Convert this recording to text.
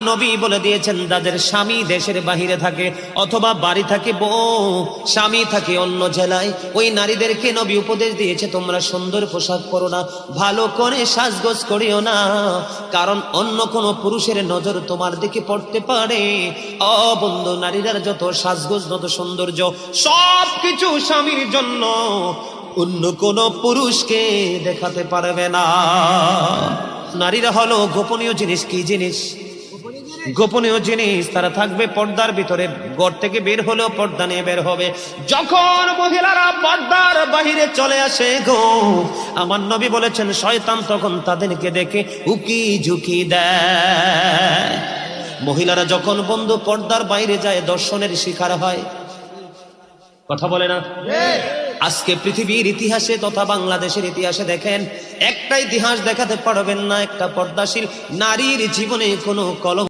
নবী বলে দিয়েছেন যাদের স্বামী দেশের বাহিরে থাকে অথবা বাড়ি থাকে বউ, স্বামী থাকে অন্য জেলায়, ওই নারীদেরকে নবী উপদেশ দিয়েছে তোমরা সুন্দর পোশাক পরো না, ভালো করে সাজগোজ করিও না, কারণ অন্য কোন পুরুষের নজর তোমার দিকে পড়তে পারে। ও বন্ধু, নারীদের যত সাজগোজ যত সৌন্দর্য সবকিছু স্বামীর জন্য, অন্য কোন পুরুষকে দেখাতে পারবে না। নারীরা হলো গোপনীয় জিনিস। কি জিনিস? গোপনীয় জিনিস। তারা থাকবে পর্দার ভিতরে, ঘর থেকে বের হলেও পর্দা নিয়ে বের হবে। যখন মহিলারা পর্দার বাহিরে চলে আসে গো, আমার নবী বলেছেন শয়তান তখন তাদেরকে দেখে উকি ঝুঁকি দেয়। মহিলারা যখন বন্ধু পর্দার বাইরে যায় দর্শনের শিকার হয়। কথা বলে না? আজকে পৃথিবীর ইতিহাসে তথা বাংলাদেশের ইতিহাসে দেখেন, একটা ইতিহাস দেখাতে পারবেন না একটা পর্দাশীল নারীর জীবনে কোনো কলঙ্ক